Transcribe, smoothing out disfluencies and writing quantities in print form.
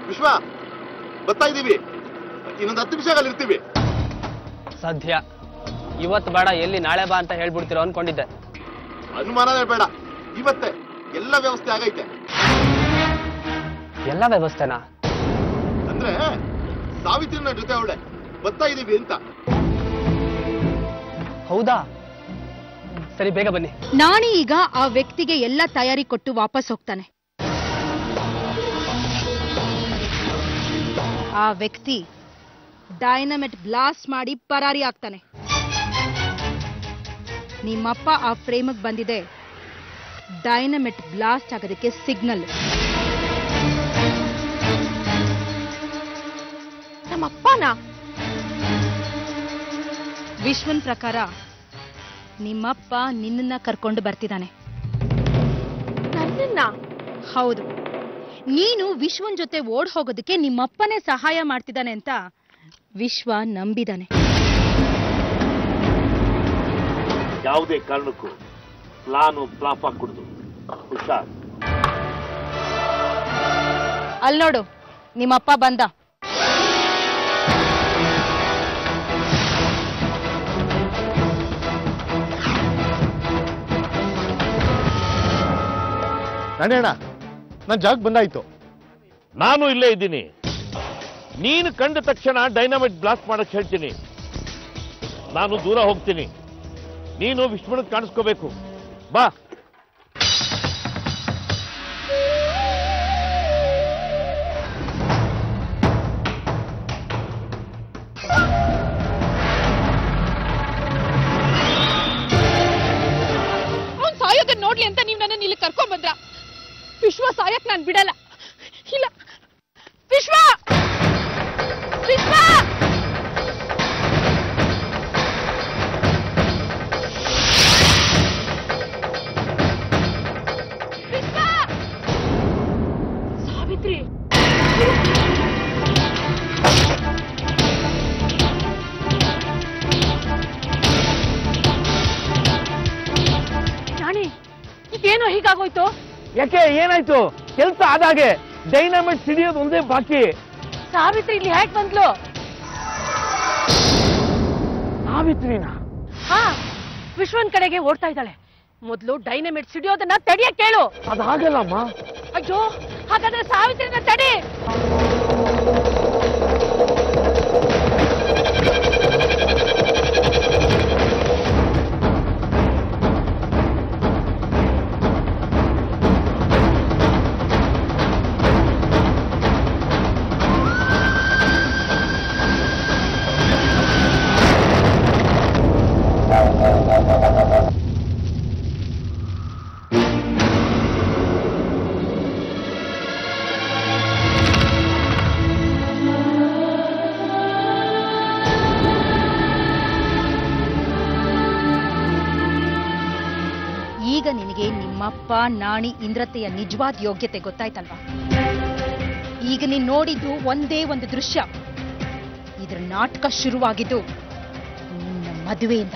ವಿಶ್ವ ಬರ್ತಾ ಇದೀವಿ, ಇನ್ನೊಂದು 10 ನಿಮಿಷಗಳಲ್ಲಿ ಇರ್ತೀವಿ. ಸದ್ಯ ಇವತ್ತು ಬೇಡ, ಎಲ್ಲಿ ನಾಳೆ ಬಾ ಅಂತ ಹೇಳ್ಬಿಡ್ತೀರೋ ಅನ್ಕೊಂಡಿದ್ದೆ. ಅನುಮಾನನೇ ಬೇಡ, ಇವತ್ತೇ ಎಲ್ಲ ವ್ಯವಸ್ಥೆ ಆಗೈತೆ. ಎಲ್ಲ ವ್ಯವಸ್ಥೆನಾ? ಅಂದ್ರೆ ಸಾವಿತ್ರಿನ ಜೊತೆ ಅವಳೆ ಬರ್ತಾ ಇದೀವಿ ಅಂತ. ಹೌದಾ? ಸರಿ, ಬೇಗ ಬನ್ನಿ. ನಾಣಿ ಈಗ ಆ ವ್ಯಕ್ತಿಗೆ ಎಲ್ಲ ತಯಾರಿ ಕೊಟ್ಟು ವಾಪಸ್ ಹೋಗ್ತಾನೆ. ಆ ವ್ಯಕ್ತಿ ಡೈನಮೈಟ್ ಬ್ಲಾಸ್ಟ್ ಮಾಡಿ ಪರಾರಿ ಆಗ್ತಾನೆ. ನಿಮ್ಮಪ್ಪ ಆ ಫ್ರೇಮ್ಗೆ ಬಂದಿದೆ ಡೈನಮೈಟ್ ಬ್ಲಾಸ್ಟ್ ಆಗೋದಕ್ಕೆ ಸಿಗ್ನಲ್. ನಮ್ಮಪ್ಪನ ವಿಶ್ವನ್ ಪ್ರಕಾರ ನಿಮ್ಮಪ್ಪ ನಿನ್ನನ್ನ ಕರ್ಕೊಂಡು ಬರ್ತಿದ್ದಾನೆ. ನನ್ನನ್ನ? ಹೌದು. ನೀನು ವಿಶ್ವನ್ ಜೊತೆ ಓಡ್ ಹೋಗೋದಕ್ಕೆ ನಿಮ್ಮಪ್ಪನೇ ಸಹಾಯ ಮಾಡ್ತಿದ್ದಾನೆ ಅಂತ ವಿಶ್ವ ನಂಬಿದಾನೆ. ಯಾವುದೇ ಕಾರಣಕ್ಕೂ ಪ್ಲಾನು ಫ್ಲಾಪ್ ಆಗ್ಕೊಡುದು. ಹುಷಾರ್. ಅಲ್ಲಿ ನೋಡು, ನಿಮ್ಮಪ್ಪ ಬಂದ. ನಾನೇಣ ನನ್ನ ಜಾಗಕ್ಕೆ ಬಂದಾಯ್ತು. ನಾನು ಇಲ್ಲೇ ಇದ್ದೀನಿ. ನೀನು ಕಂಡ ತಕ್ಷಣ ಡೈನಮೈಟ್ ಬ್ಲಾಸ್ಟ್ ಮಾಡಕ್ ಹೇಳ್ತೀನಿ. ನಾನು ದೂರ ಹೋಗ್ತೀನಿ, ನೀನು ವಿಶ್ವನ ಕಾಣಿಸ್ಕೋಬೇಕು. ಬಾ. ಅವ್ನು ಸಾಯೋದನ್ನ ನೋಡ್ಲಿ ಅಂತ ನೀವು ನನ್ನ ಇಲ್ಲಿ ಕರ್ಕೊಂಡ್ ಬಂದ್ರ. ವಿಶ್ವ ಸಾಯಕ್ ನಾನು ಬಿಡಲ್ಲ. ಇಲ್ಲ, ವಿಶ್ವ ವಿಶ್ವ ವಿಶ್ವ ಸಾವಿತ್ರಿ. ನಾಣಿ, ಇದೇನೋ ಹೀಗಾಗೋಯ್ತು? ಯಾಕೆ, ಏನಾಯ್ತು? ಕೆಲಸ ಆದಾಗೆ ಡೈನಮೈಟ್ ಸಿಡಿಯೋದು ಒಂದೇ ಬಾಕಿ. ಸಾವಿತ್ರಿ ಇಲ್ಲಿ ಹೇಗ್ ಬಂದ್ಲು? ಸಾವಿತ್ರಿನಾ? ಹಾ, ವಿಶ್ವನ್ ಕಡೆಗೆ ಓಡ್ತಾ ಇದ್ದಾಳೆ. ಮೊದ್ಲು ಡೈನಮೈಟ್ ಸಿಡಿಯೋದನ್ನ ತಡಿಯಕ್ ಕೇಳು. ಅದಾಗಲ್ಲಮ್ಮ. ಅಯ್ಯೋ, ಹಾಗಾದ್ರೆ ಸಾವಿತ್ರಿನ ತಡಿ. ಈಗ ನಿನಗೆ ನಿಮ್ಮಪ್ಪ ನಾಣಿ ಇಂದ್ರತೆಯ ನಿಜವಾದ ಯೋಗ್ಯತೆ ಗೊತ್ತಾಯ್ತಲ್ವಾ? ಈಗ ನೀನ್ ನೋಡಿದ್ದು ಒಂದೇ ಒಂದು ದೃಶ್ಯ. ಇದ್ರ ನಾಟಕ ಶುರುವಾಗಿದ್ದು ನಿನ್ನ ಮದುವೆಯಿಂದ.